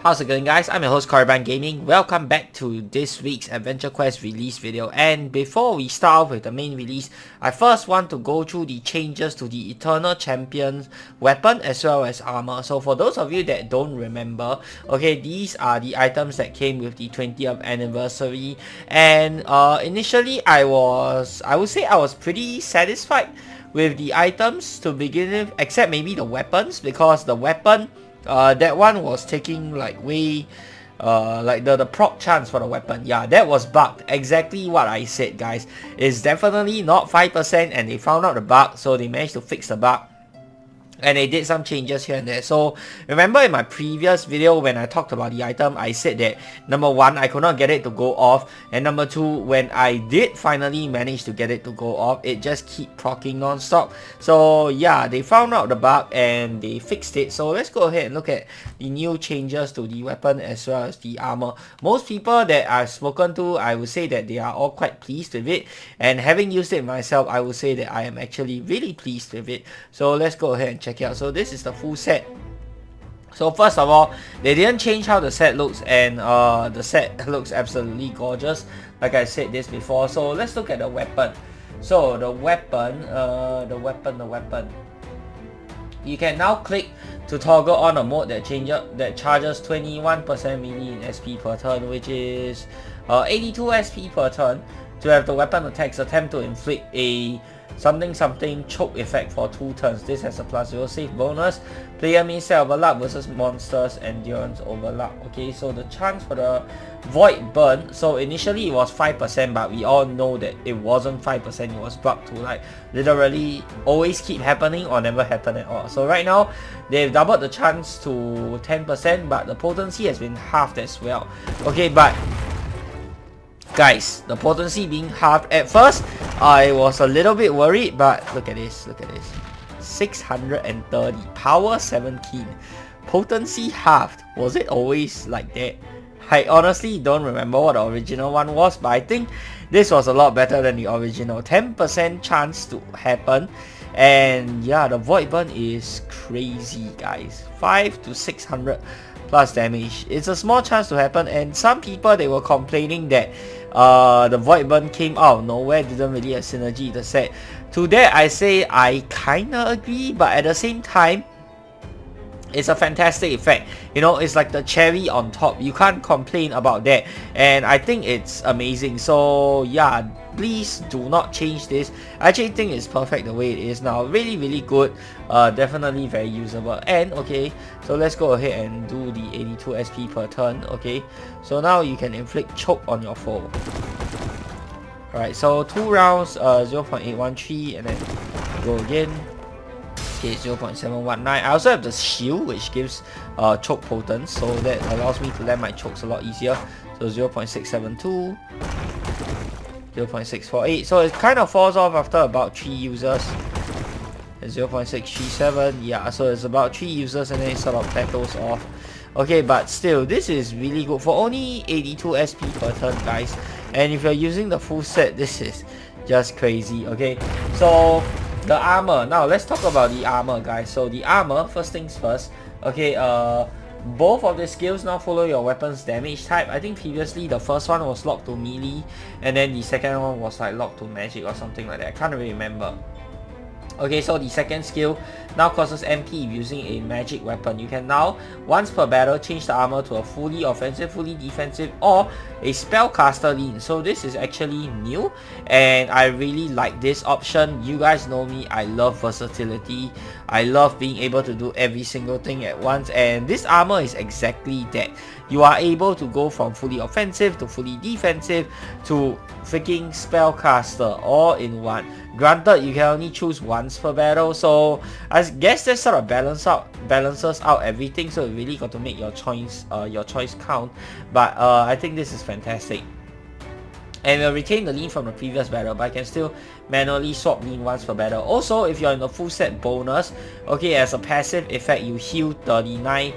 How's it going, guys? I'm your host Caravan Gaming. Welcome back to this week's Adventure Quest release video. And before we start off with the main release, I first want to go through the changes to the Eternal Champion's weapon as well as armor. So for those of you that don't remember, okay, these are the items that came with the 20th anniversary. And initially I would say I was pretty satisfied with the items to begin with, except maybe the weapons, because the weapon that one was taking like way like the proc chance for the weapon. Yeah, that was bugged. Exactly what I said, guys. It's definitely not 5%, and they found out the bug, so they managed to fix the bug. And they did some changes here and there. So remember in my previous video when I talked about the item, I said that number one, I could not get it to go off, and number two, when I did finally manage to get it to go off, it just keep proccing non-stop. So yeah, they found out the bug and they fixed it. So let's go ahead and look at the new changes to the weapon as well as the armor. Most people that I've spoken to, I would say that they are all quite pleased with it, and having used it myself, I would say that I am actually really pleased with it. So let's go ahead and check it out. So this is the full set. So first of all, they didn't change how the set looks, and the set looks absolutely gorgeous, like I said this before. So let's look at the weapon. So the weapon, you can now click to toggle on a mode that charges 21% melee in SP per turn, which is 82 SP per turn, to have the weapon attacks attempt to inflict a something choke effect for 2 turns. This has a +0 save bonus. Player may set overlap versus monsters endurance overlap. Okay, so the chance for the void burn, so initially it was 5%, but we all know that it wasn't 5%, it was bugged to like literally always keep happening or never happen at all. So right now they've doubled the chance to 10%, but the potency has been halved as well. Okay, but guys, the potency being halved, at first I was a little bit worried, but look at this, 630, power 17, potency halved. Was it always like that? I honestly don't remember what the original one was, but I think this was a lot better than the original. 10% chance to happen, and yeah, the void burn is crazy, guys. 5 to 600 plus damage. It's a small chance to happen, and some people, they were complaining that the void burn came out of nowhere, didn't really have synergy with the set. To that I say I kinda agree, but at the same time, it's a fantastic effect. You know, it's like the cherry on top. You can't complain about that, and I think it's amazing. So yeah, please do not change this. I actually think it's perfect the way it is now. Really good. Definitely very usable. And okay, so let's go ahead and do the 82 SP per turn. Okay, so now you can inflict choke on your foe. Alright, so 2 rounds, 0.813, and then go again. Okay, 0.719. I also have the shield, which gives choke potence, so that allows me to land my chokes a lot easier. So 0.672, 0.648. So it kind of falls off after about 3 users. 0.637. Yeah, so it's about 3 users and then it sort of plateaus off. Okay, but still, this is really good for only 82 SP per turn, guys. And if you're using the full set, this is just crazy. Okay, so the armor. Now let's talk about the armor, guys. So the armor, first things first. Okay, both of the skills now follow your weapon's damage type. I think previously the first one was locked to melee, and then the second one was like locked to magic or something like that. I can't really remember. Okay, so the second skill now causes MP using a magic weapon. You can now, once per battle, change the armor to a fully offensive, fully defensive, or a spellcaster lean. So this is actually new, and I really like this option. You guys know me, I love versatility. I love being able to do every single thing at once, and this armor is exactly that. You are able to go from fully offensive to fully defensive to freaking spellcaster all in one. Granted, you can only choose once per battle, so I guess that sort of balances out everything. So you really got to make your choice count. But I think this is fantastic. And we'll retain the lean from the previous battle, but I can still manually swap lean once per battle. Also, if you're in the full set bonus, okay, as a passive effect, you heal 39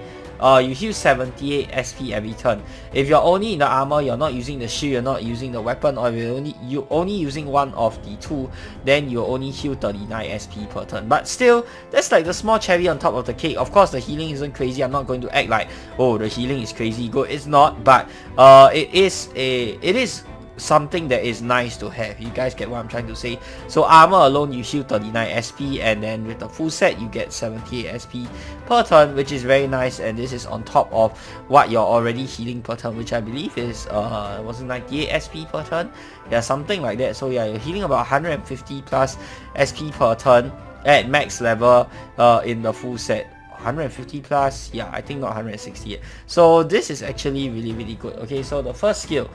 you heal 78 SP every turn. If you're only in the armor, you're not using the shield, you're not using the weapon, or you're only using one of the two, then you only heal 39 SP per turn. But still, that's like the small cherry on top of the cake. Of course, the healing isn't crazy. I'm not going to act like, oh, the healing is crazy good. It's not, but it is something that is nice to have. You guys get what I'm trying to say? So armor alone, you heal 39 SP, and then with the full set you get 78 SP per turn, which is very nice. And this is on top of what you're already healing per turn, which I believe is was it 98 SP per turn? Yeah, something like that. So yeah, you're healing about 150 plus SP per turn at max level in the full set. 150 plus, yeah, I think not 160 yet. So this is actually really good. Okay, so the first skill,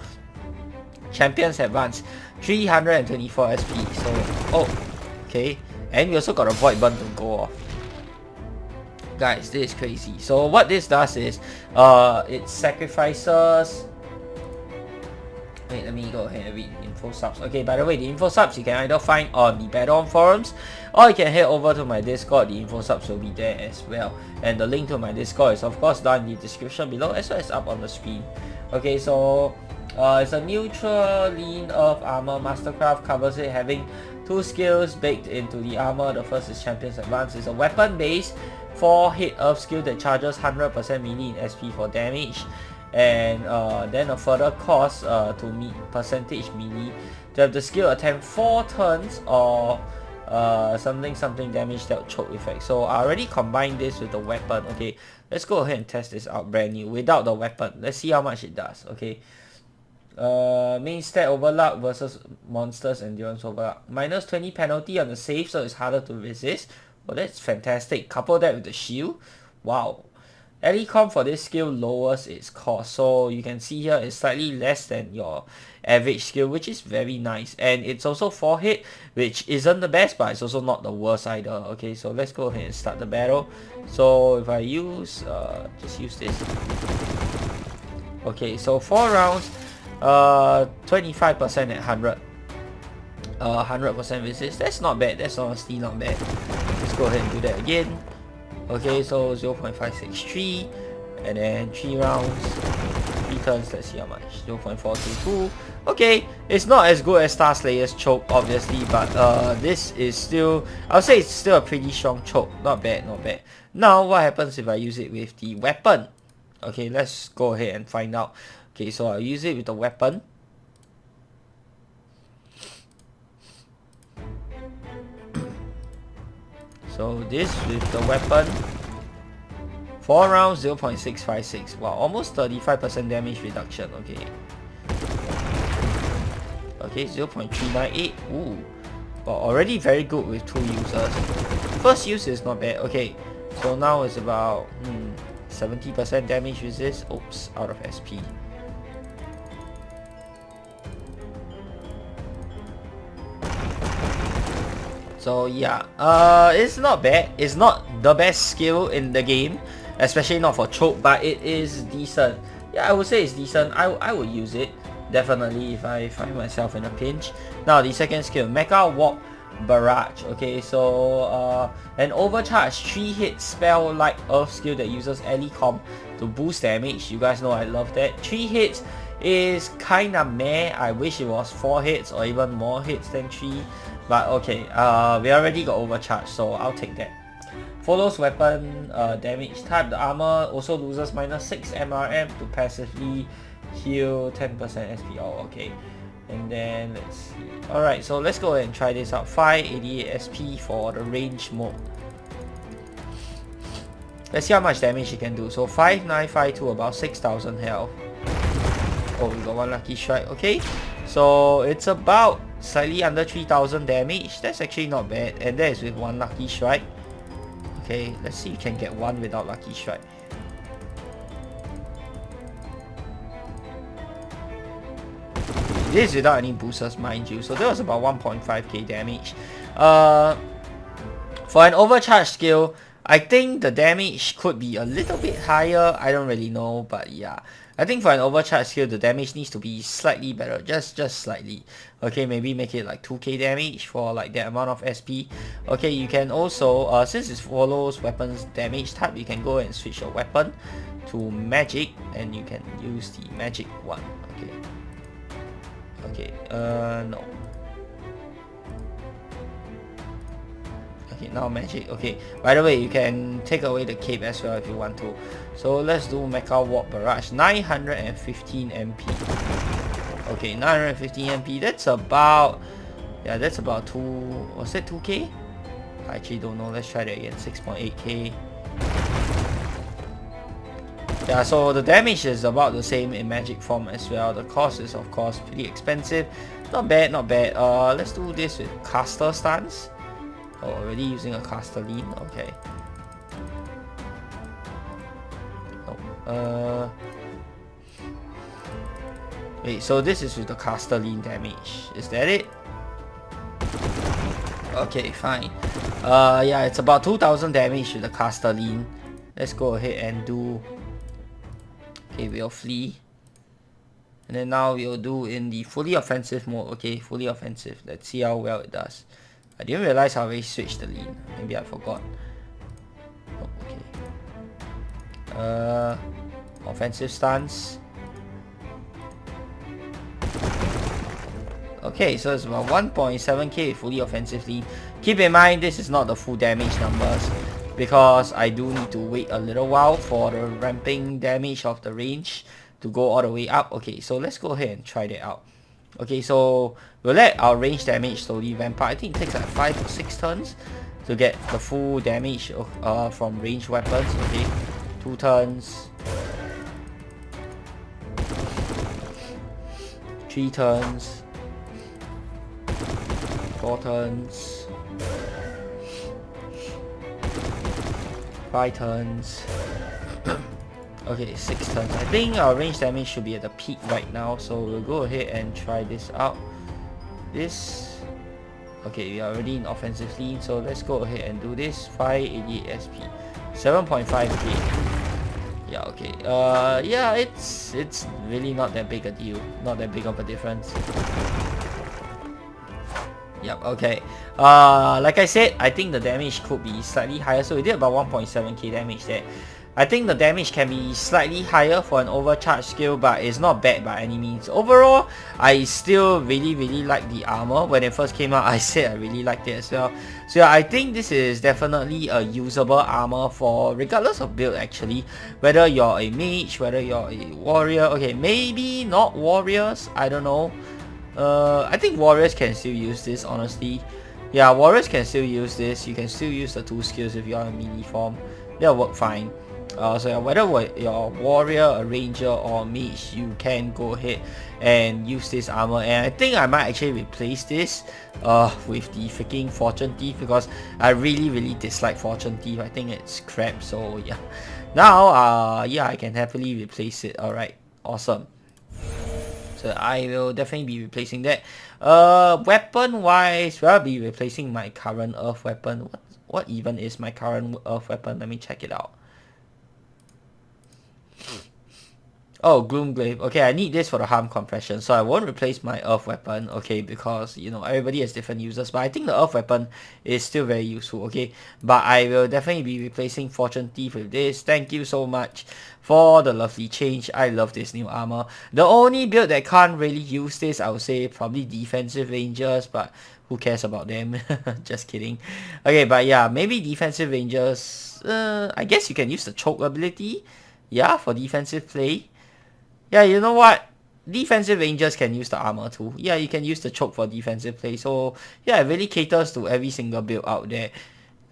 Champions Advance, 324 SP. So, oh, okay, and we also got a Void Burn to go off. Guys, this is crazy. So what this does is, it sacrifices. Wait, let me go ahead and read info subs. Okay, by the way, the info subs you can either find on the Battleon forums, or you can head over to my Discord. The info subs will be there as well. And the link to my Discord is of course down in the description below, as well as up on the screen. Okay, so it's a neutral lean earth armor. Mastercraft covers it, having two skills baked into the armor. The first is Champion's Advance. It's a weapon based 4-hit earth skill that charges 100% melee in SP for damage. And then a further cost to meet percentage melee to have the skill attempt 4 turns or something damage dealt choke effect. So I already combined this with the weapon. Okay, let's go ahead and test this out brand new without the weapon. Let's see how much it does. Okay, main stat overlap versus monsters endurance overlap, minus 20 penalty on the save, so it's harder to resist. Well, that's fantastic. Couple that with the shield. Wow. Elecom for this skill lowers its cost, so you can see here it's slightly less than your average skill, which is very nice. And it's also 4-hit, which isn't the best, but it's also not the worst either. Okay, so let's go ahead and start the battle. So if I use just use this. Okay, so 4 rounds, 25% at 100, 100% resist. That's not bad. That's honestly not bad. Let's go ahead and do that again. Okay, so 0.563, and then 3 rounds, 3 turns. Let's see how much. 0.422. Okay, it's not as good as Star Slayer's choke, obviously, but this is still, I would say it's still a pretty strong choke. Not bad, not bad. Now, what happens if I use it with the weapon? Okay, let's go ahead and find out. Okay, so I'll use it with the weapon. So this with the weapon, 4 rounds, 0.656. Wow, almost 35% damage reduction. Okay. Okay, 0.398. Ooh. Well, already very good with 2 users. First use is not bad. Okay, so now it's about 70% damage resist. Oops, out of SP. So yeah, it's not bad. It's not the best skill in the game, especially not for choke, but it is decent. Yeah, I would say it's decent. I would use it, definitely, if I find myself in a pinch. Now, the second skill, Mecha Walk Barrage. Okay, so an overcharged 3-hit spell like Earth skill that uses Elecom to boost damage. You guys know I love that. 3 hits is kinda meh. I wish it was 4 hits or even more hits than 3. But okay, we already got overcharged, so I'll take that. Follows weapon damage type. The armor also loses minus 6 MRM to passively heal 10% SP. Oh, okay. And then let's see. Alright, so let's go ahead and try this out. 588 SP for the range mode. Let's see how much damage it can do. So 5952, about 6,000 health. Oh, we got 1 lucky strike. Okay, so it's about slightly under 3,000 damage. That's actually not bad, and that is with 1 lucky strike. Okay, let's see if you can get 1 without lucky strike. This is without any boosters, mind you, so that was about 1.5k damage. For an overcharge skill, I think the damage could be a little bit higher. I don't really know, but yeah, I think for an overcharge skill, the damage needs to be slightly better, just slightly. Okay, maybe make it like 2k damage for like that amount of SP. Okay, you can also, since it follows weapons damage type, you can go and switch your weapon to magic, and you can use the magic one. Okay, no. Okay, now magic. Okay, by the way, you can take away the cape as well if you want to. So let's do Mecha Warp Barrage. 915 MP. Okay, 915 MP. That's about, yeah, that's about 2, was it 2k? I actually don't know. Let's try that again. 6.8k. Yeah, so the damage is about the same in magic form as well. The cost is of course pretty expensive. Not bad, not bad. Let's do this with caster stance. Oh, already using a caster lean. Okay. Oh, wait, so this is with the caster lean damage. Is that it? Okay, fine. Yeah, it's about 2000 damage with the caster lean. Let's go ahead and do. Okay, we'll flee. And then now we'll do in the fully offensive mode. Okay, fully offensive. Let's see how well it does. I didn't realize how I switched the lean. Maybe I forgot. Oh, okay. Offensive stance. Okay, so it's about 1.7k fully offensive lean. Keep in mind, this is not the full damage numbers, because I do need to wait a little while for the ramping damage of the range to go all the way up. Okay, so let's go ahead and try that out. Okay, so we'll let our range damage slowly ramp up. I think it takes like 5 or 6 turns to get the full damage from ranged weapons. Okay, 2 turns, 3 turns, 4 turns, 5 turns. Okay, 6 turns. I think our range damage should be at the peak right now, so we'll go ahead and try this out. Okay, we are already in offensive lean, so let's go ahead and do this. 588 SP, 7.5k. Yeah, okay. Yeah, it's really not that big a deal, not that big of a difference. Yep, okay. Like I said, I think the damage could be slightly higher, so we did about 1.7k damage there. I think the damage can be slightly higher for an overcharge skill, but it's not bad by any means. Overall, I still really like the armor. When it first came out, I said I really liked it as well. So yeah, I think this is definitely a usable armor for regardless of build actually. Whether you're a mage, whether you're a warrior. Okay, maybe not warriors, I don't know. I think warriors can still use this, honestly. Yeah, warriors can still use this. You can still use the 2 skills if you're in melee form. They'll work fine. So yeah, whether you're a warrior, a ranger, or a mage, you can go ahead and use this armor. And I think I might actually replace this with the freaking Fortune Thief, because I really dislike Fortune Thief. I think it's crap. So yeah, now yeah, I can happily replace it. Alright, awesome. So I will definitely be replacing that. Weapon wise, will I be replacing my current earth weapon? What even is my current earth weapon? Let me check it out. Oh, Gloomglaive. Okay, I need this for the harm compression, so I won't replace my earth weapon, okay, because, you know, everybody has different uses, but I think the earth weapon is still very useful, okay, but I will definitely be replacing Fortune Thief with this. Thank you so much for the lovely change. I love this new armor. The only build that can't really use this, I would say, probably defensive rangers, but who cares about them? Just kidding. Okay, but yeah, maybe defensive rangers, I guess you can use the choke ability, yeah, for defensive play. Yeah, you know what? Defensive rangers can use the armor too. Yeah, you can use the choke for defensive play. So yeah, it really caters to every single build out there.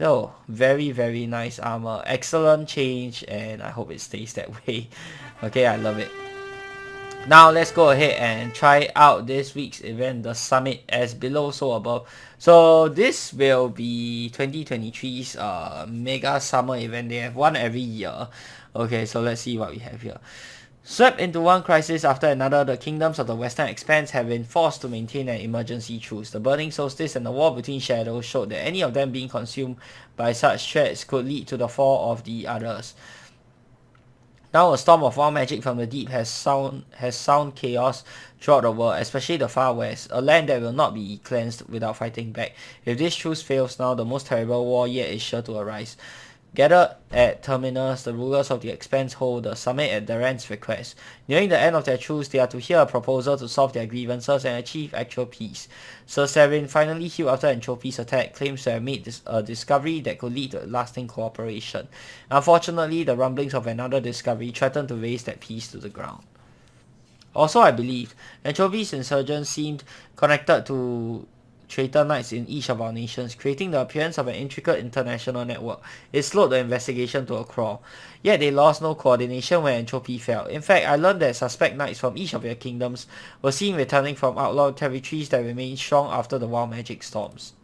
Oh, very nice armor. Excellent change, and I hope it stays that way. Okay, I love it. Now let's go ahead and try out this week's event, the summit as below so above. So this will be 2023's mega summer event. They have one every year. Okay, so let's see what we have here. Swept into one crisis after another, the kingdoms of the Western Expanse have been forced to maintain an emergency truce. The Burning Solstice and the War Between Shadows showed that any of them being consumed by such threats could lead to the fall of the others. Now a storm of wild magic from the deep has sown chaos throughout the world, especially the far west, a land that will not be cleansed without fighting back. If this truce fails now, the most terrible war yet is sure to arise. Gathered at Terminus, the rulers of the Expanse hold a summit at Duran's request. Nearing the end of their truce, they are to hear a proposal to solve their grievances and achieve actual peace. Sir Serin, finally healed after Entropy's attack, claims to have made a discovery that could lead to lasting cooperation. Unfortunately, the rumblings of another discovery threaten to raise that peace to the ground. Also, I believe Entropy's insurgents seemed connected to traitor knights in each of our nations, creating the appearance of an intricate international network. It slowed the investigation to a crawl. Yet they lost no coordination when Entropy fell. In fact, I learned that suspect knights from each of their kingdoms were seen returning from outlawed territories that remained strong after the wild magic storms.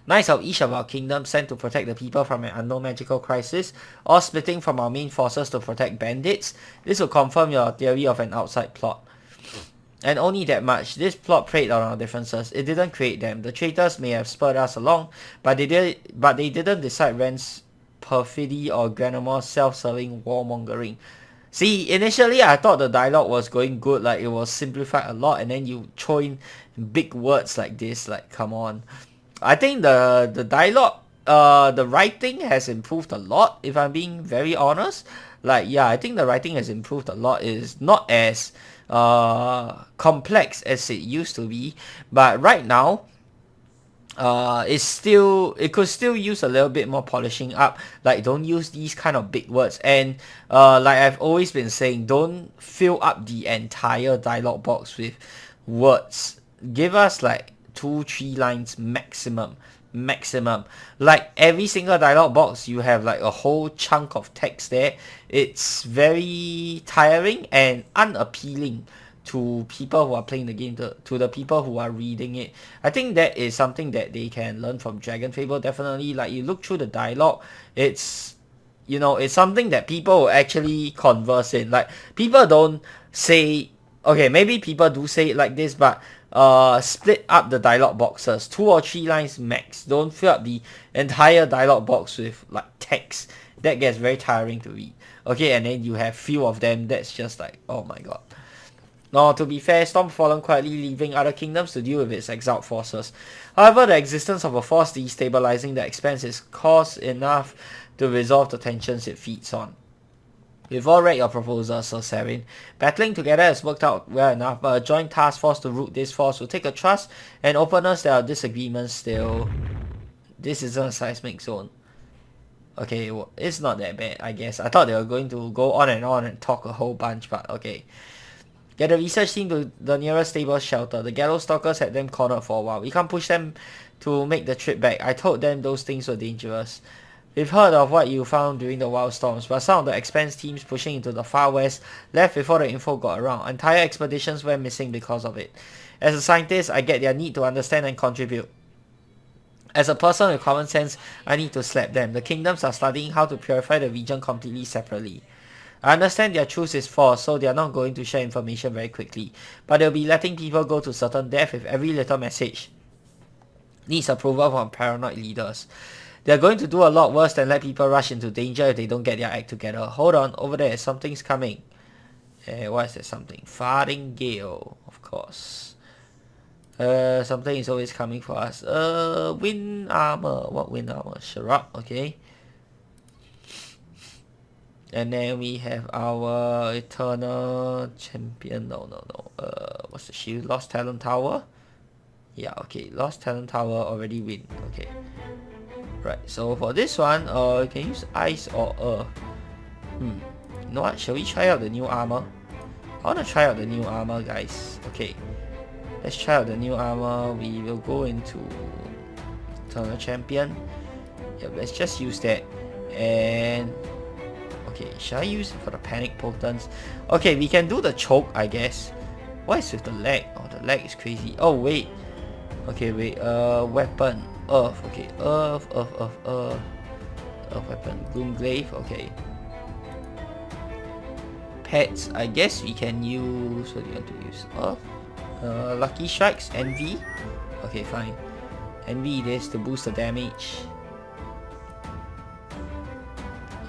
Knights of each of our kingdoms sent to protect the people from an unknown magical crisis, or splitting from our main forces to protect bandits. This will confirm your theory of an outside plot. And only that much, this plot preyed on our differences. It didn't create them. The traitors may have spurred us along, but they didn't decide Ren's perfidy or Granormore's self-serving warmongering. See, initially I thought the dialogue was going good, like it was simplified a lot, and then you throw in big words like this, like come on. I think the dialogue, the writing has improved a lot, if I'm being very honest. Like, yeah, I think the writing has improved a lot. It's not as complex as it used to be, but right now it could still use a little bit more polishing up. Like, don't use these kind of big words, and like I've always been saying, don't fill up the entire dialogue box with words. Give us like 2-3 lines maximum. Like every single dialogue box you have like a whole chunk of text there. It's very tiring and unappealing to people who are playing the game, to the people who are reading it. I think that is something that they can learn from Dragon Fable. Definitely, like you look through the dialogue, it's, you know, it's something that people will actually converse in. Like people don't say, okay, maybe people do say it like this, but split up the dialogue boxes, 2 or 3 lines max. Don't fill up the entire dialogue box with like text. That gets very tiring to read. Okay, and then you have few of them. That's just like, oh my god. Now, to be fair, Storm fallen quietly, leaving other kingdoms to deal with its exiled forces. However, the existence of a force destabilizing the Expanse is cause enough to resolve the tensions it feeds on. We've all read your proposal, Sir Serin. Battling together has worked out well enough, but a joint task force to root this force will take a trust and openness. There are disagreements still. This isn't a seismic zone. Okay, well, it's not that bad, I guess. I thought they were going to go on and talk a whole bunch, but okay. Get the research team to the nearest stable shelter. The Gallows Stalkers had them cornered for a while. We can't push them to make the trip back. I told them those things were dangerous. We've heard of what you found during the wild storms, but some of the Expanse teams pushing into the far west left before the info got around. Entire expeditions went missing because of it. As a scientist, I get their need to understand and contribute. As a person with common sense, I need to slap them. The kingdoms are studying how to purify the region completely separately. I understand their truce is forced, so they are not going to share information very quickly, but they'll be letting people go to certain death if every little message needs approval from paranoid leaders. They're going to do a lot worse than let people rush into danger if they don't get their act together. Hold on, over there, something's coming. What is that something? Farthing Gale, of course. Something is always coming for us. Wind armor. What wind armor? Sharab, okay. And then we have our Eternal Champion. No. What's the shield? Lost Talent Tower? Yeah, okay. Lost Talent Tower already win. Okay. Right, so for this one, you can use ice or earth. You know what? Shall we try out the new armor? I want to try out the new armor, guys. Okay. Let's try out the new armor. We will go into Eternal Champion. Yep, let's just use that. And okay, shall I use it for the Panic Potence? Okay, we can do the choke, I guess. What is with the lag? Oh, the lag is crazy. Oh, wait. Okay, wait. Weapon. Earth. Okay, Earth weapon. Gloomglaive. Okay. Pets. I guess we can use... What do you want to use? Earth. Lucky Strikes. Envy. Okay, fine. Envy it is to boost the damage.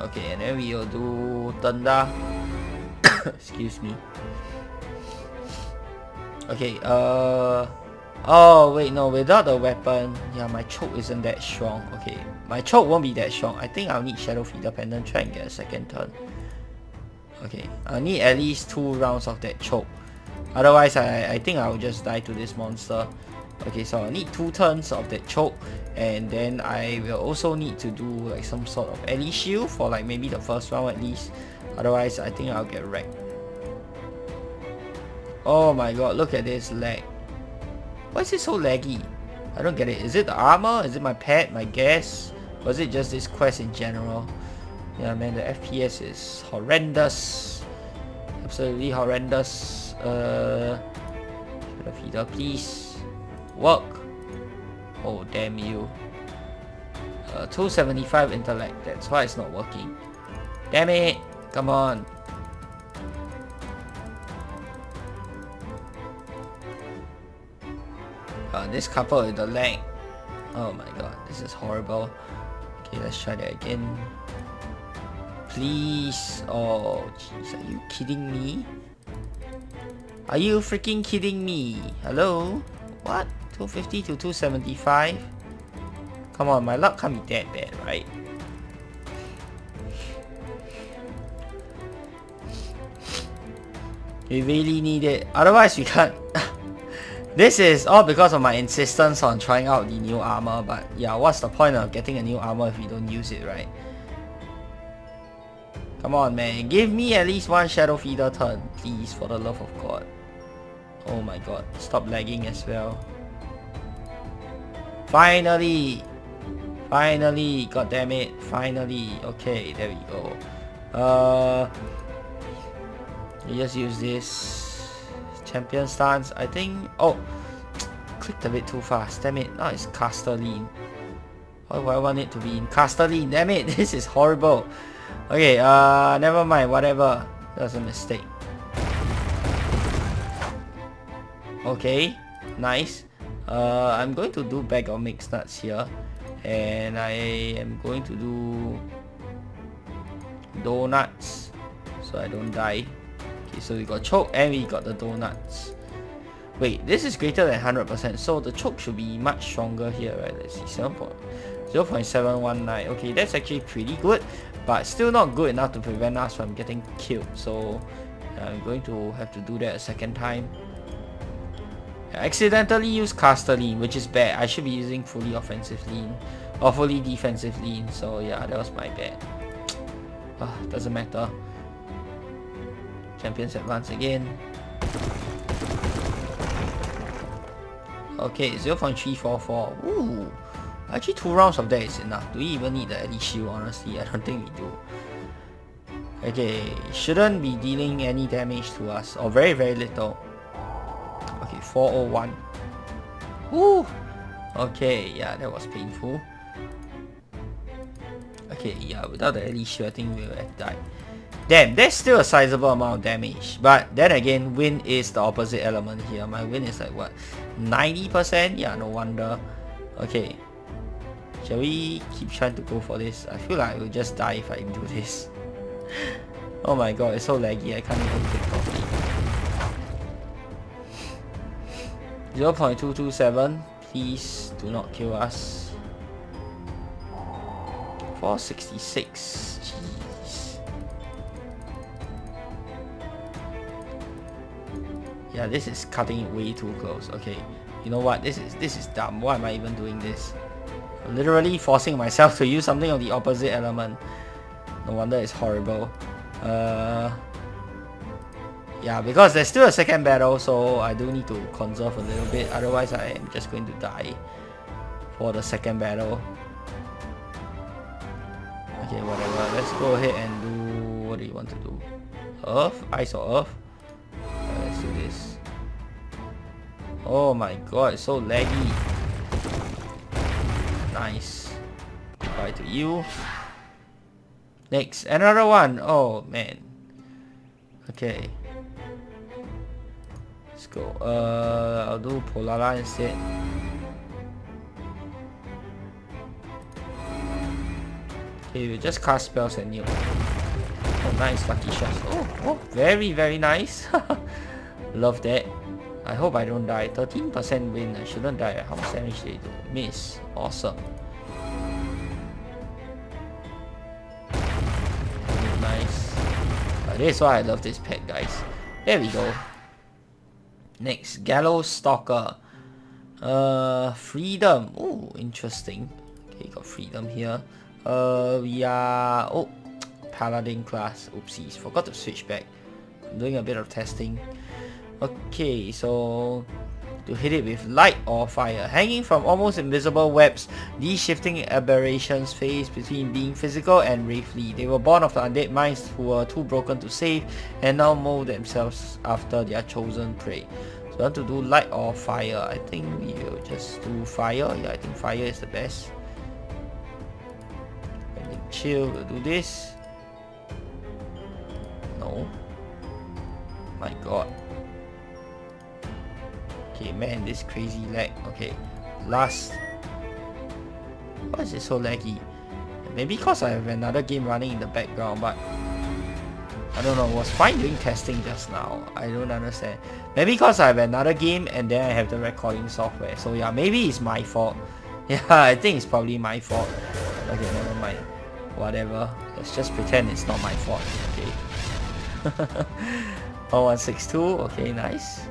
Okay, and then we will do Thunder. Excuse me. Okay, Oh wait, no, without the weapon, yeah, my choke isn't that strong. Okay, my choke won't be that strong. I think I'll need Shadow Feeder Pendant, try and get a second turn. Okay, I'll need at least 2 rounds of that choke. Otherwise, I think I'll just die to this monster. Okay, so I'll need 2 turns of that choke, and then I will also need to do like some sort of ally shield for like maybe the first round at least. Otherwise, I think I'll get wrecked. Oh my god, look at this lag. Why is it so laggy? I don't get it. Is it the armor? Is it my pet? My gas? Or is it just this quest in general? Yeah man, the FPS is horrendous. Absolutely horrendous. Feeder, please. Work. Oh damn you. 275 intellect. That's why it's not working. Damn it. Come on. This coupled with the lag. Oh my god, this is horrible. Okay, let's try that again. Please. Oh jeez, are you kidding me? Are you freaking kidding me? Hello? What? 250 to 275? Come on, my luck can't be that bad, right? We really need it. Otherwise we can't. This is all because of my insistence on trying out the new armor, but yeah, what's the point of getting a new armor if you don't use it, right? Come on man, give me at least 1 Shadow Feeder turn, please, for the love of God. Oh my god, stop lagging as well. Finally! Finally! God damn it, finally. Okay, there we go. You just use this. Champion stance, I think. Oh, clicked a bit too fast. Damn it. Now it's Casterline. Why do I want it to be in Casterline? Damn it. This is horrible. Okay, never mind. Whatever. That was a mistake. Okay, nice. I'm going to do bag of mixed nuts here, and I am going to do donuts so I don't die. Okay, so we got choke and we got the donuts. Wait, this is greater than 100%, so the choke should be much stronger here, right? Let's see, 0.719. Okay, that's actually pretty good, but still not good enough to prevent us from getting killed. So I'm going to have to do that a second time. I accidentally used Caster Lean, which is bad. I should be using fully offensive lean or fully defensive lean. So yeah, that was my bad. Doesn't matter. Champions advance again. Okay, 0.344. Ooh, actually 2 rounds of that is enough. Do we even need the ally shield? Honestly, I don't think we do. Okay, shouldn't be dealing any damage to us, or very little. Okay, 401. Woo! Okay, yeah, that was painful. Okay, yeah, without the ally shield, I think we will have died. Damn, that's still a sizable amount of damage. But then again, wind is the opposite element here. My wind is like what? 90%? Yeah, no wonder. Okay. Shall we keep trying to go for this? I feel like I will just die if I do this. Oh my god, it's so laggy. I can't even click properly. 0.227. Please do not kill us. 466. Yeah, this is cutting it way too close. Okay, you know what? This is dumb. Why am I even doing this? I'm literally forcing myself to use something of the opposite element. No wonder it's horrible. Yeah, because there's still a second battle, so I do need to conserve a little bit. Otherwise, I am just going to die for the second battle. Okay, whatever. Let's go ahead and do... What do you want to do? Earth? Ice or earth? Let's do this. Oh my god, it's so laggy. Nice. Goodbye to you. Next, another one. Oh man. Okay. Let's go. I'll do Polala instead. Okay, we'll just cast spells and nuke. Oh, nice lucky shots. Oh, very nice. Love that. I hope I don't die. 13% win. I shouldn't die. How much damage they do? Miss. Awesome. Nice. This is why I love this pet, guys. There we go. Next, Gallows Stalker. Freedom. Oh, interesting. Okay, got freedom here. We are... Oh, Paladin class. Oopsies, forgot to switch back. I'm doing a bit of testing. Okay, so to hit it with light or fire. Hanging from almost invisible webs, these shifting aberrations phase between being physical and wraithly. They were born of the undead minds who were too broken to save and now mold themselves after their chosen prey. So I want to do light or fire. I think we will just do fire. Yeah, I think fire is the best. I think chill will do this. No. My god. Okay, man, this crazy lag. Okay, last. Why is it so laggy? Maybe because I have another game running in the background, but I don't know. It was fine doing testing just now. I don't understand. Maybe because I have another game and then I have the recording software. So yeah, maybe it's my fault. Yeah, I think it's probably my fault. Okay, never mind. Whatever. Let's just pretend it's not my fault. Okay. 1162. Okay, nice.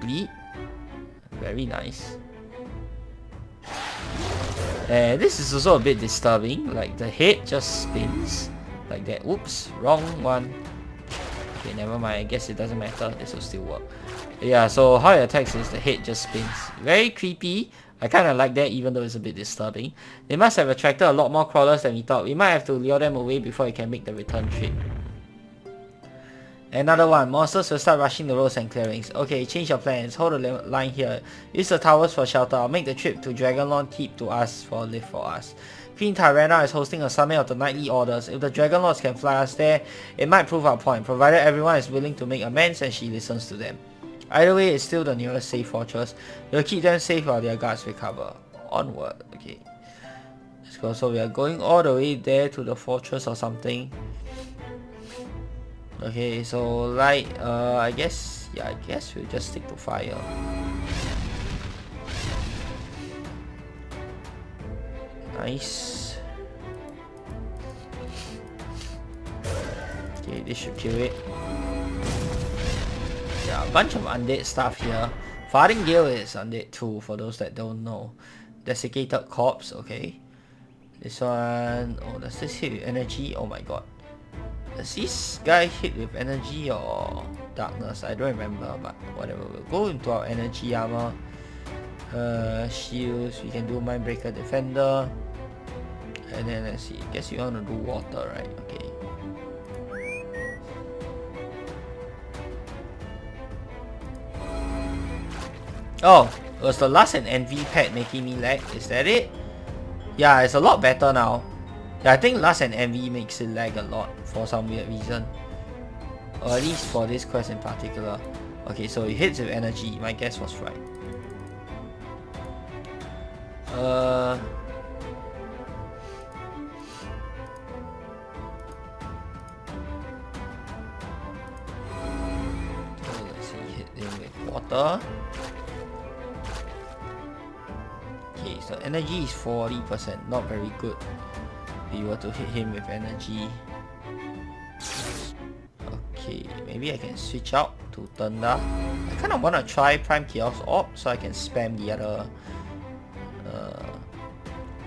Bleed. Very nice. And this is also a bit disturbing. Like the head just spins like that. Oops, wrong one. Okay, never mind. I guess it doesn't matter. This will still work. Yeah, so how it attacks is the head just spins. Very creepy. I kind of like that, even though it's a bit disturbing. They must have attracted a lot more crawlers than we thought. We might have to lure them away before we can make the return trip. Another one. Monsters will start rushing the roads and clearings. Okay, change your plans. Hold the line here. Use the towers for shelter. I'll make the trip to Dragonlord keep to us for a lift for us. Queen Tyrannus is hosting a summit of the Nightly Orders. If the Dragonlords can fly us there, it might prove our point, provided everyone is willing to make amends and she listens to them. Either way, it's still the nearest safe fortress. We'll keep them safe while their guards recover. Onward. Okay. Let's go. So we are going all the way there to the fortress or something. Okay, so light, I guess we'll just stick to fire. Nice. Okay, this should kill it. Yeah, a bunch of undead stuff here. Farthingale is undead too, for those that don't know. Desiccated corpse, okay. This one, oh, does this hit with energy? Oh my god. Does this guy hit with energy or darkness? I don't remember, but whatever. We'll go into our energy armor. Shields, we can do Mindbreaker Defender. And then let's see, guess you want to do water, right? Okay. Oh, it was the Lust and Envy pet making me lag. Is that it? Yeah, it's a lot better now. Yeah, I think Lust and Envy makes it lag a lot for some weird reason. Or at least for this quest in particular. Okay, so it hits with energy. My guess was right. So let's see, hit him with water. Okay, so energy is 40%, not very good. We were to hit him with energy. Okay, maybe I can switch out to Thunder. I kind of want to try Prime Chaos Orb so I can spam the other.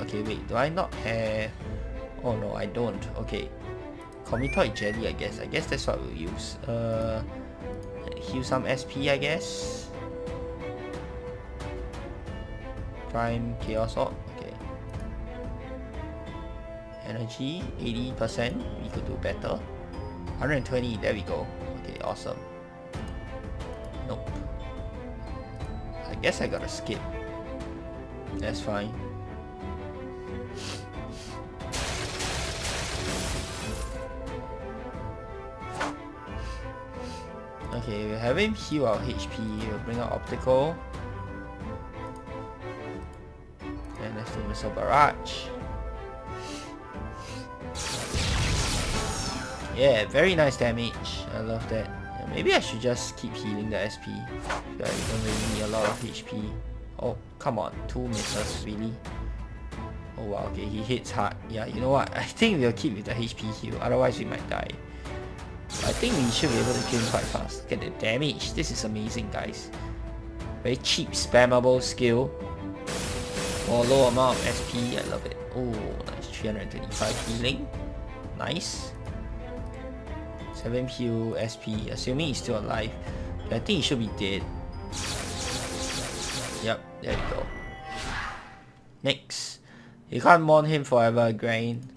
Okay, wait, do I not have... Oh no, I don't. Okay, Comitoid Jelly, I guess. I guess that's what we'll use. Heal some SP, I guess. Prime Chaos Orb. Okay. Energy 80%. We could do better. 120. There we go. Okay, awesome. Nope. I guess I gotta skip. That's fine. Okay, we'll have him heal our HP. We'll bring out Optical. And let's do Missile Barrage. Yeah, very nice damage. I love that. Maybe I should just keep healing the SP. I don't really need a lot of HP. Oh, come on. 2 misses, really? Oh wow, okay, he hits hard. Yeah, you know what? I think we'll keep with the HP heal, otherwise we might die. I think we should be able to kill him quite fast. Look at the damage. This is amazing, guys. Very cheap, spammable skill. For a low amount of SP, I love it. Oh, nice. 325 healing. Nice. 7 heal SP, assuming he's still alive. I think he should be dead. Yep, there we go. Next. You can't mourn him forever, Grain.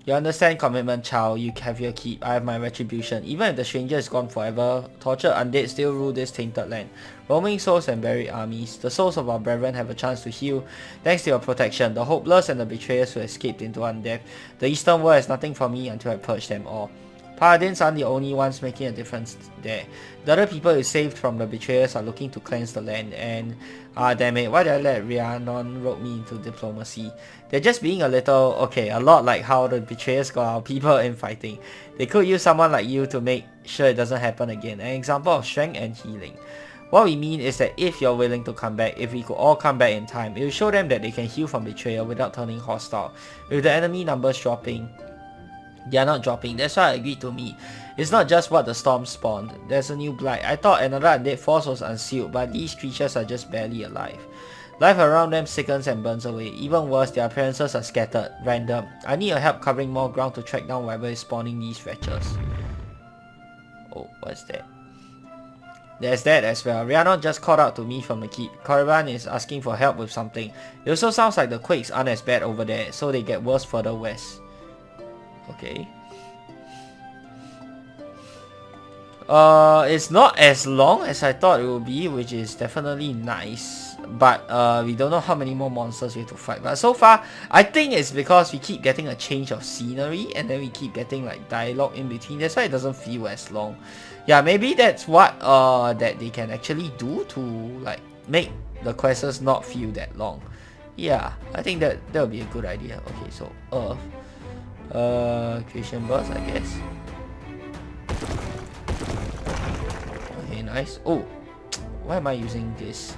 You understand commitment, child. You have your keep. I have my retribution. Even if the stranger is gone forever, tortured undead still rule this tainted land. Roaming souls and buried armies. The souls of our brethren have a chance to heal. Thanks to your protection, the hopeless and the betrayers who escaped into undeath. The eastern world has nothing for me until I purge them all. Paladins aren't the only ones making a difference there. The other people you saved from the betrayers are looking to cleanse the land, and damn it, why did I let Rhiannon rope me into diplomacy? They're just being a little, okay, a lot like how the betrayers got our people in fighting. They could use someone like you to make sure it doesn't happen again. An example of strength and healing. What we mean is that if you're willing to come back, if we could all come back in time, it will show them that they can heal from betrayal without turning hostile. With the enemy numbers dropping, they are not dropping. That's why I agreed to meet. It's not just what the storm spawned. There's a new blight. I thought another undead force was unsealed, but these creatures are just barely alive. Life around them sickens and burns away. Even worse, their appearances are scattered, random. I need your help covering more ground to track down whatever is spawning these wretches. Oh, what's that? There's that as well. Rhiannon just called out to me from the keep. Caravan is asking for help with something. It also sounds like the quakes aren't as bad over there, so they get worse further west. Okay. It's not as long as I thought it would be, which is definitely nice. But we don't know how many more monsters we have to fight. But so far, I think it's because we keep getting a change of scenery, and then we keep getting like dialogue in between. That's why it doesn't feel as long. Yeah, maybe that's what that they can actually do to like make the quests not feel that long. Yeah, I think that would be a good idea. Okay, so Earth. Creation burst, I guess. Okay, nice. Oh, why am I using this?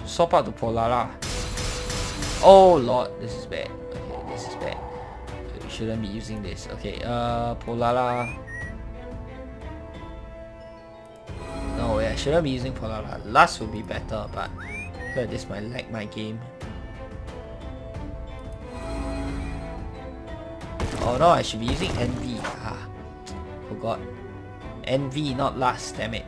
Swap out to Polala. Oh lord, this is bad. Okay, this is bad. We shouldn't be using this. Okay, Polala. No way, I shouldn't be using Polala. Last would be better, but I feel like this might lag my game. Oh no, I should be using Envy. Ah, forgot. Envy, not last, damn it.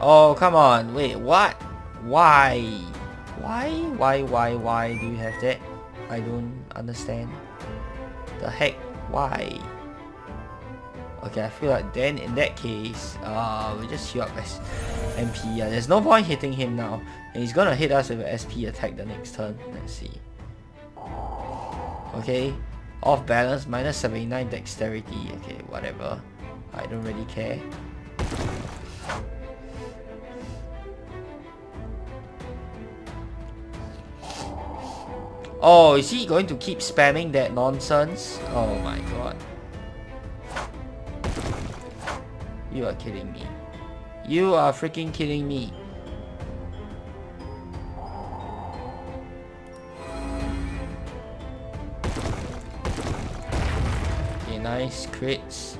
Oh, come on. Wait, what? Why? Why do you have that? I don't understand. The heck? Why? Okay, I feel like then in that case, we'll just heal up as MP. Yeah, there's no point hitting him now. And he's gonna hit us with an SP attack the next turn. Let's see. Okay, off balance, minus 79 dexterity. Okay, whatever. I don't really care. Oh, is he going to keep spamming that nonsense? Oh my god. You are kidding me. You are freaking kidding me. Nice crits.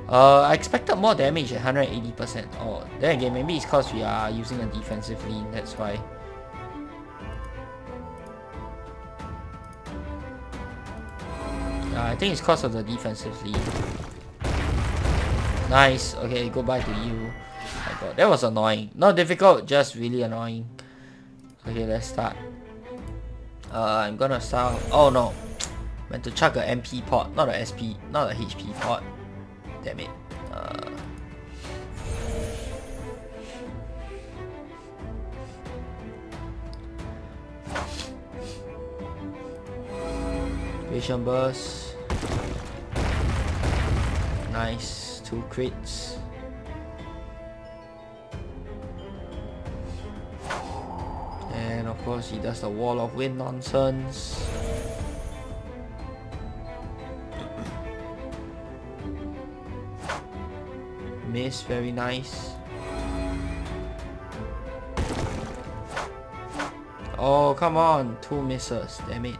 I expected more damage at 180%. Oh, then again, maybe it's because we are using a defensive lean, that's why. I think it's because of the defensive lean. Nice. Okay, goodbye to you. Oh my god, that was annoying. Not difficult, just really annoying. Okay, let's start. I'm gonna start. Oh no. Meant to chuck a MP pot, not a SP, not a HP pot. Damn it. Creation burst. Nice, 2 crits. And of course he does the wall of wind nonsense. Miss, very nice. Oh, come on. 2 misses. Damn it.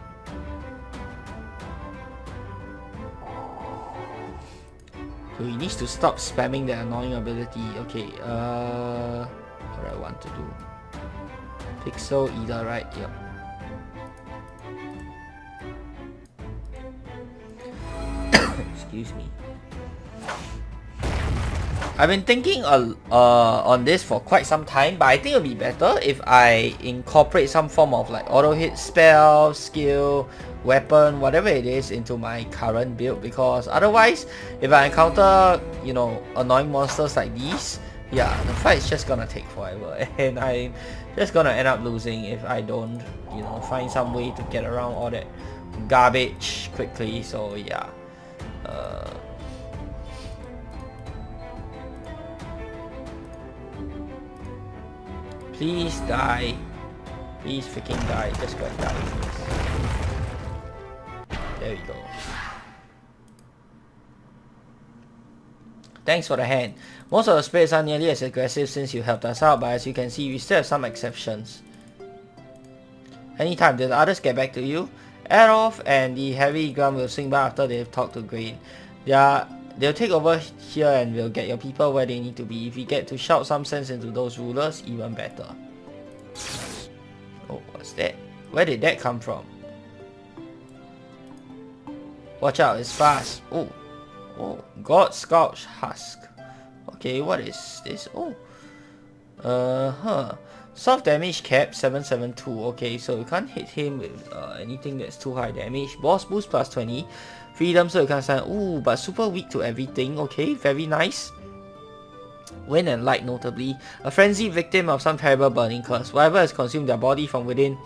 So he needs to stop spamming that annoying ability. Okay, what I want to do. Pixel either, right? Yep. Excuse me. I've been thinking on this for quite some time, but I think it'll be better if I incorporate some form of like auto hit spell, skill, weapon, whatever it is into my current build, because otherwise if I encounter, you know, annoying monsters like these, yeah, the fight's just gonna take forever and I'm just gonna end up losing if I don't, you know, find some way to get around all that garbage quickly. So yeah. Please die. Please freaking die. Just go and die. There we go. Thanks for the hand. Most of the spirits aren't nearly as aggressive since you helped us out, but as you can see, we still have some exceptions. Anytime the others get back to you, add off and the heavy gun will swing by after they've talked to Grain. They'll take over here and will get your people where they need to be. If we get to shout some sense into those rulers, even better. Oh, what's that? Where did that come from? Watch out, it's fast. Oh, oh, God Scourge Husk. Okay, what is this? Oh, soft damage cap 772. Okay, so you can't hit him with anything that's too high damage. Boss boost plus 20. Freedom, so you can't stand. Ooh, but super weak to everything. Okay, very nice. Wind and light, notably. A frenzied victim of some terrible burning curse. Whatever has consumed their body from within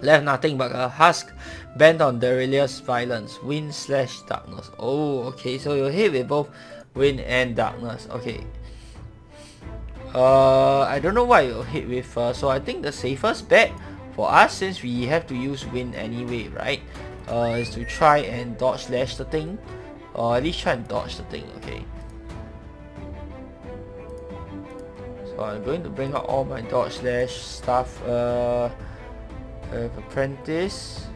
left nothing but a husk bent on delirious violence. Wind / darkness. Oh, okay, so you'll hit with both wind and darkness. Okay. I don't know what you'll hit with first, so I think the safest bet for us, since we have to use wind anyway, right, is to try and dodge slash the thing, or at least try and dodge the thing. Okay, so I'm going to bring out all my dodge slash stuff. I have apprentice.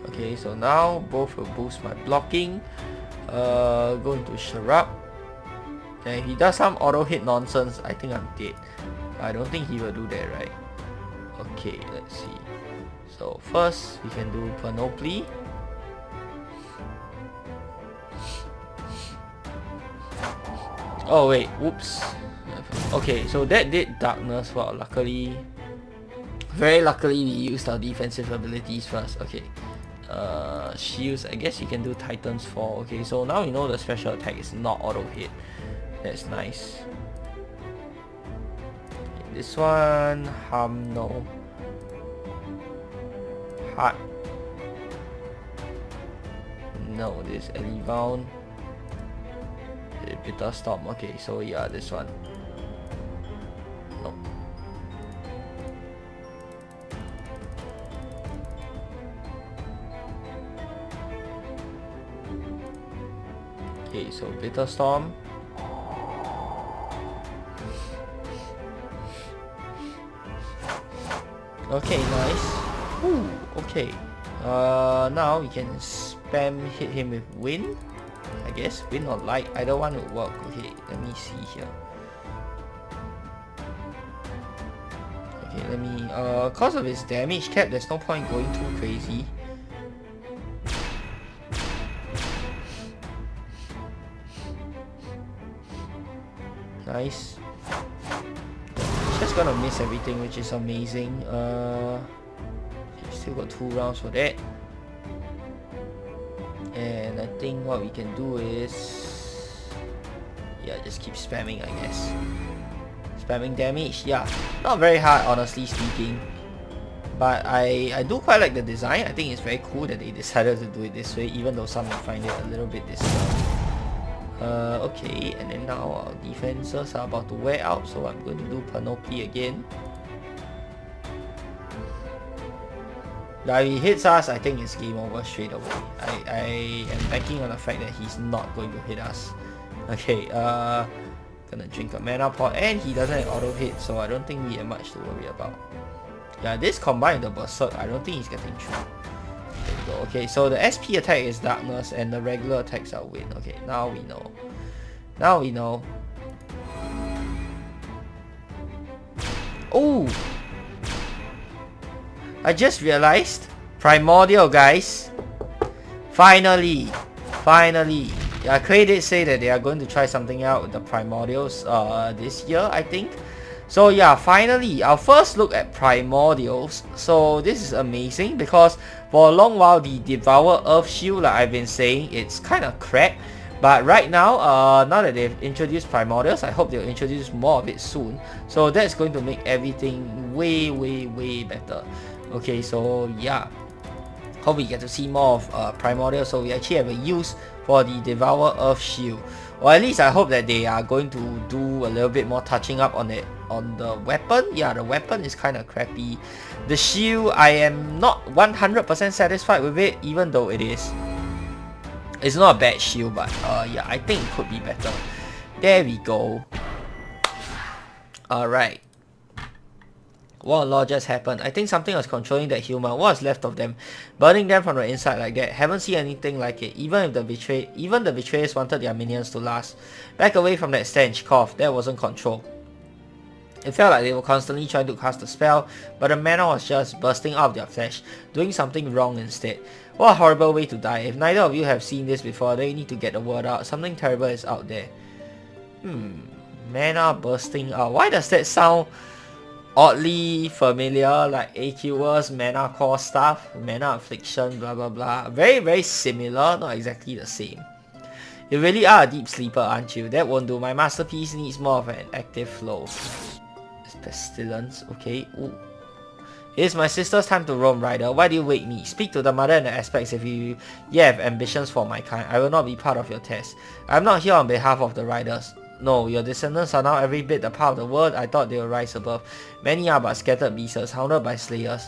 Okay, so now both will boost my blocking. Go into Sharab. And if he does some auto hit nonsense, I think I'm dead. I don't think he will do that, right? Okay, let's see. So first we can do Panoply. Oh wait, whoops. Okay, so that did darkness. Well, luckily, very luckily, we used our defensive abilities first. Okay. Shields, I guess you can do Titan's Fall. Okay, so now you know the special attack is not auto hit. That's nice. Okay, this one, no. Heart. No, this Elivound. Bitter Storm. Okay, so yeah, this one. No. Okay, so Bitter Storm. Okay, nice. Ooh, okay. Now we can spam hit him with wind. I guess wind or light, either one would work. Okay, let me see here. Okay, let me cause of his damage cap, there's no point going too crazy. Nice. Just gonna miss everything, which is amazing. Still got 2 rounds for that. And I think what we can do is, yeah, just keep spamming, I guess. Spamming damage, yeah, not very hard, honestly speaking. But I do quite like the design. I think it's very cool that they decided to do it this way, even though some may find it a little bit disturbing. Okay, and then now our defenses are about to wear out, so I'm going to do Panoply again. Now if he hits us, I think it's game over straight away. I am banking on the fact that he's not going to hit us. Okay, gonna drink a mana pot, and he doesn't have auto hit, so I don't think we have much to worry about. Yeah, this combined with the Berserk, I don't think he's getting through. There we go. Okay, so the SP attack is Darkness, and the regular attacks are Wind. Okay, now we know. Now we know. Oh! I just realized, Primordial guys, finally, yeah, Clay did say that they are going to try something out with the Primordials this year, I think. So yeah, finally, our first look at Primordials. So this is amazing because for a long while the Devour Earth Shield, like I've been saying, it's kind of crap. But right now, now that they've introduced Primordials, I hope they'll introduce more of it soon. So that's going to make everything way better. Okay, so yeah, hope we get to see more of Primordial, so we actually have a use for the Devour Earth Shield. Or at least I hope that they are going to do a little bit more touching up on it. On the weapon, yeah, the weapon is kind of crappy. The shield, I am not 100% satisfied with it, even though it's not a bad shield, but yeah, I think it could be better. There we go. Alright. What a lot just happened. I think something was controlling that human. What was left of them? Burning them from the inside like that. Haven't seen anything like it. Even the betrayers wanted their minions to last. Back away from that stench. Cough. That wasn't control. It felt like they were constantly trying to cast a spell, but the mana was just bursting out of their flesh, doing something wrong instead. What a horrible way to die. If neither of you have seen this before, then you need to get the word out. Something terrible is out there. Mana bursting out. Why does that sound oddly familiar, like AQW's mana core stuff, mana affliction, blah blah blah. Very similar, not exactly the same. You really are a deep sleeper, aren't you? That won't do. My masterpiece needs more of an active flow. It's pestilence, okay. Ooh. It's my sister's time to roam, Rider. Why do you wake me? Speak to the mother and the aspects if you have ambitions for my kind. I will not be part of your test. I'm not here on behalf of the Riders. No, your descendants are now every bit the part of the world I thought they would rise above. Many are but scattered beasts, hounded by slayers.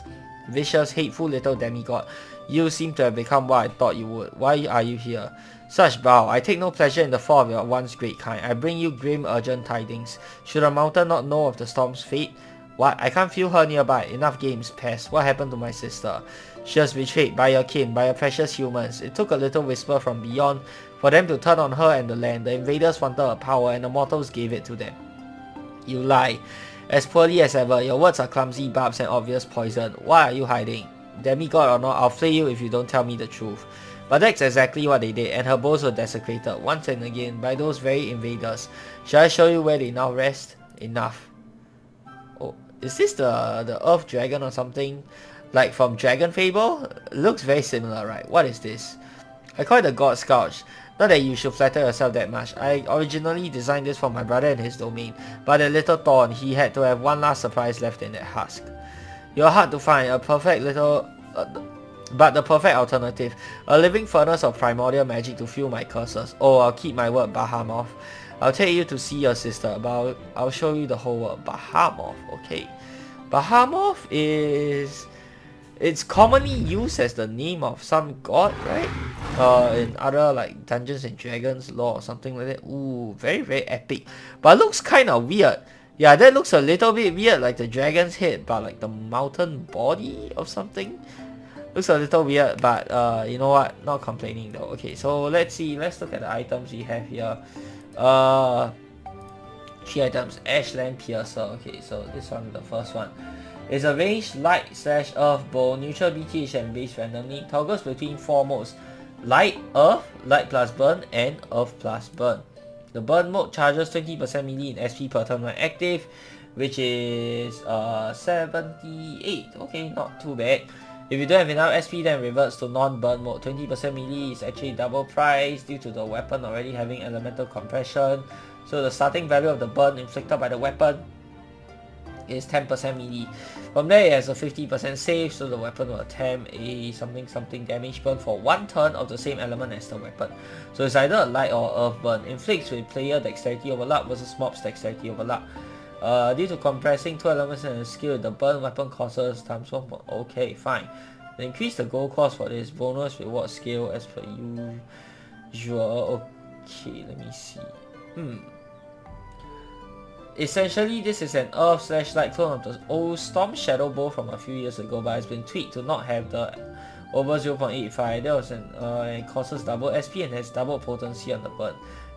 Vicious, hateful little demigod. You seem to have become what I thought you would. Why are you here? Such bow. I take no pleasure in the fall of your once great kind. I bring you grim, urgent tidings. Should a mountain not know of the storm's fate? What? I can't feel her nearby. Enough games, pest. What happened to my sister? She was betrayed by your kin, by your precious humans. It took a little whisper from beyond for them to turn on her and the land. The invaders wanted her power and the mortals gave it to them. You lie. As poorly as ever, your words are clumsy barbs and obvious poison. Why are you hiding? Demigod or not, I'll flay you if you don't tell me the truth. But that's exactly what they did, and her bows were desecrated once and again by those very invaders. Shall I show you where they now rest? Enough. Oh, is this the Earth Dragon or something? Like from Dragon Fable? Looks very similar, right? What is this? I call it the God Scourge. Not that you should flatter yourself that much. I originally designed this for my brother and his domain, but a little thorn, he had to have one last surprise left in that husk. You're hard to find, a perfect little... but the perfect alternative. A living furnace of primordial magic to fuel my curses. Oh, I'll keep my word, Bahammoth. I'll take you to see your sister, but I'll show you the whole world. Bahammoth, okay. Bahammoth is... It's commonly used as the name of some god, right? In other like Dungeons and Dragons lore or something like that. Ooh, very epic. But it looks kind of weird. Yeah, that looks a little bit weird, like the dragon's head, but like the mountain body or something. Looks a little weird, but you know what? Not complaining though. Okay, so let's see. Let's look at the items we have here. 3 items. Ashland Piercer. Okay, so this one, the first one. It's a ranged light/earth bow, neutral BTH and base randomly, toggles between 4 modes: light, earth, light plus burn, and earth plus burn. The burn mode charges 20% melee in SP per turn when active, which is 78. Okay, not too bad. If you don't have enough SP, then reverts to non-burn mode. 20% melee is actually double price due to the weapon already having elemental compression. So the starting value of the burn inflicted by the weapon is 10% melee. From there it has a 50% save, so the weapon will attempt a something damage burn for 1 turn of the same element as the weapon. So it's either a light or earth burn. Inflicts with player dexterity overlap versus mob's dexterity overlap. Due to compressing 2 elements and a skill, the burn weapon costs times 1. Okay, fine. Then increase the gold cost for this bonus reward scale as per usual. Okay, let me see. Essentially, this is an Earth/Light clone of the old Storm Shadow Bow from a few years ago, but it's been tweaked to not have the over 0.85. That was it costs double SP and has double potency on the burn.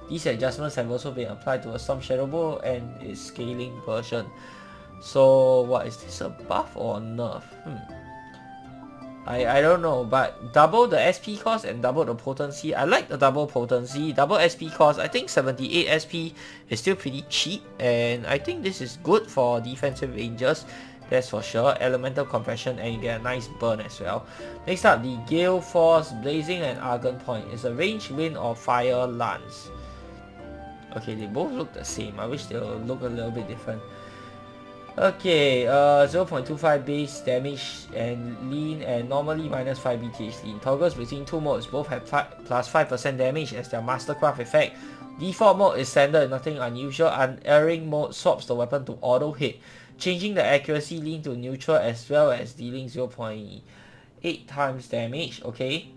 These adjustments have also been applied to a Storm Shadow Bow and its scaling version. So, what is this, a buff or a nerf? I don't know, but double the SP cost and double the potency. I like the double potency. Double SP cost, I think 78 SP is still pretty cheap, and I think this is good for defensive rangers, that's for sure. Elemental compression, and you get a nice burn as well. Next up, the Gale Force Blazing and Argon Point. It's a ranged wind or fire lance. Okay, they both look the same. I wish they would look a little bit different. Okay, 0.25 base damage and lean, and normally minus 5 BTH lean. Toggles between 2 modes, both have plus 5% damage as their Mastercraft effect. Default mode is standard, nothing unusual. Unerring mode swaps the weapon to auto hit, changing the accuracy lean to neutral as well as dealing 0.8 times damage. Okay.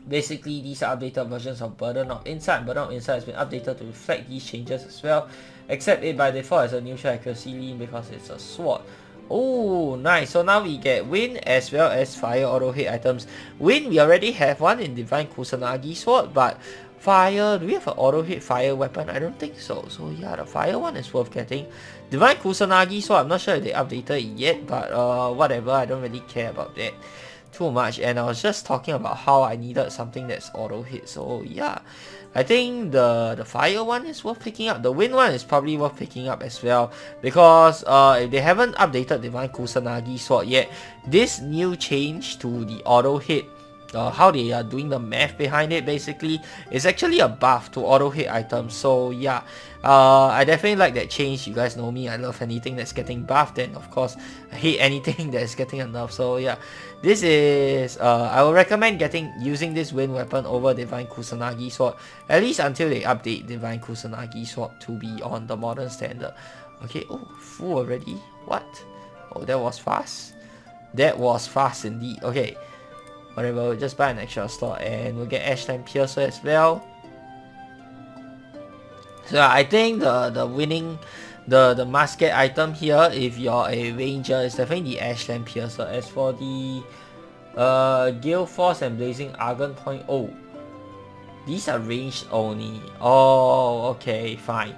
Basically, these are updated versions of Burden of Insight. Burden of Insight has been updated to reflect these changes as well, except it by default has a neutral accuracy lean because it's a sword. Oh, nice. So now we get wind as well as fire auto hit items. Wind, we already have one in Divine Kusanagi sword, but fire, do we have an auto hit fire weapon? I don't think so. So yeah, the fire one is worth getting. Divine Kusanagi sword, I'm not sure if they updated it yet, but whatever, I don't really care about that too much. And I was just talking about how I needed something that's auto hit, so yeah, I think the fire one is worth picking up. The wind one is probably worth picking up as well, because if they haven't updated Divine Kusanagi sword yet, this new change to the auto hit, how they are doing the math behind it basically, is actually a buff to auto hit items. So yeah, I definitely like that change. You guys know me, I love anything that's getting buffed, and of course I hate anything that's getting a nerf. So yeah, this is I will recommend using this wind weapon over Divine Kusanagi sword, at least until they update Divine Kusanagi sword to be on the modern standard. Okay, oh, full already? What? Oh, that was fast. That was fast indeed. Okay, whatever, we'll just buy an extra slot and we'll get Ashland Piercer as well. So I think the winning the musket item here, if you're a ranger, is definitely the Ashland Piercer. As for the Gale Force and Blazing Argon Point, oh, these are ranged only. Oh, okay, fine.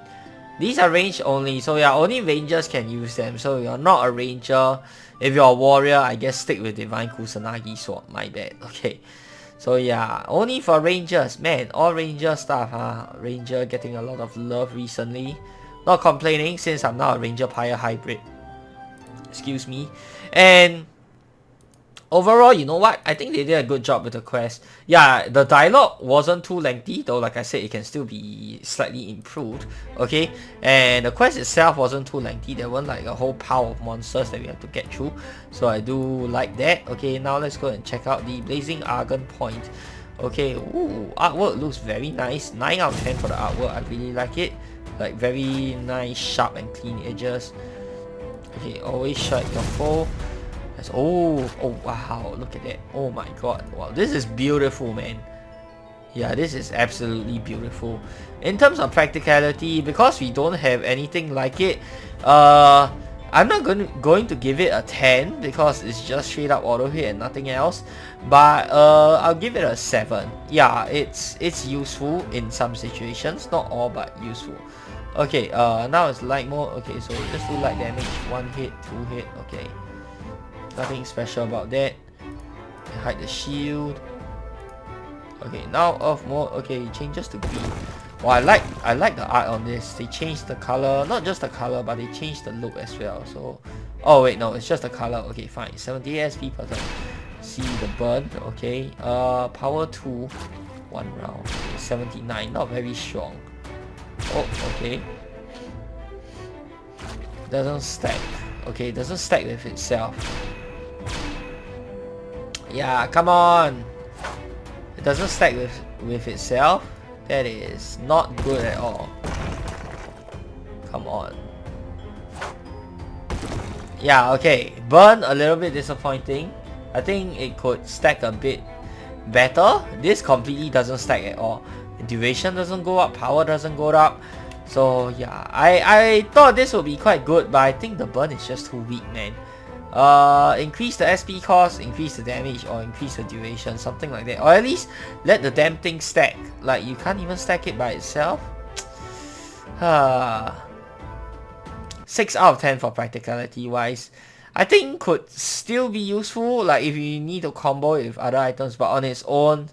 These are ranged only, so yeah, only rangers can use them. So you're not a ranger. If you're a warrior, I guess stick with Divine Kusanagi sword, my bad. Okay, so yeah, only for rangers. Man, all ranger stuff, Ranger getting a lot of love recently. Not complaining, since I'm now a Ranger Pyre hybrid. Excuse me. And overall, you know what? I think they did a good job with the quest. Yeah, the dialogue wasn't too lengthy, though like I said, it can still be slightly improved. Okay, and the quest itself wasn't too lengthy. There weren't like a whole pile of monsters that we have to get through. So I do like that. Okay, now let's go and check out the Blazing Argon Point. Okay, ooh, artwork looks very nice. 9 out of 10 for the artwork. I really like it. Like very nice, sharp and clean edges. Okay, always strike your foe. Oh wow, look at that. Oh my god, wow, this is beautiful, man. Yeah, this is absolutely beautiful. In terms of practicality, because we don't have anything like it, I'm not going to give it a 10 because it's just straight up auto hit and nothing else. But I'll give it a 7. Yeah, it's useful in some situations, not all, but useful. Okay, now it's light mode. Okay, so just do light damage, 1 hit, 2 hit. Okay, nothing special about that. Hide the shield. Okay, now off mode. Okay, it changes to green. Well, I like the art on this. They changed the color, not just the color, but they changed the look as well. So, oh wait, no, it's just the color. Okay, fine. 70 SP per turn. See the burn. Okay, power 2, 1 round. Okay, 79, not very strong. Oh, okay. Doesn't stack. Okay, it doesn't stack with itself. Yeah, come on. It doesn't stack with itself. That is not good at all. Come on. Yeah, okay. Burn, a little bit disappointing. I think it could stack a bit better. This completely doesn't stack at all. Duration doesn't go up, power doesn't go up. So yeah, I thought this would be quite good, but I think the burn is just too weak, man. Increase the SP cost, increase the damage, or increase the duration, something like that. Or at least let the damn thing stack. Like, you can't even stack it by itself. 6 out of 10 for practicality wise. I think could still be useful, like if you need to combo it with other items, but on its own,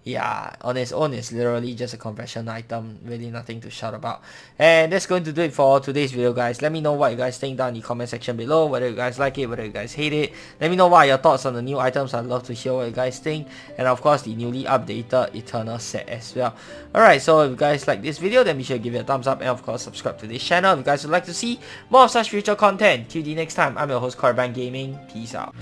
yeah, on its own it's literally just a conversion item, really nothing to shout about. And that's going to do it for today's video, guys. Let me know what you guys think down in the comment section below, whether you guys like it, whether you guys hate it. Let me know what are your thoughts on the new items. I'd love to hear what you guys think, and of course the newly updated Eternal set as well. Alright, so if you guys like this video, then be sure to give it a thumbs up, and of course subscribe to this channel if you guys would like to see more of such future content. Till the next time, I'm your host Carbine Gaming. Peace out.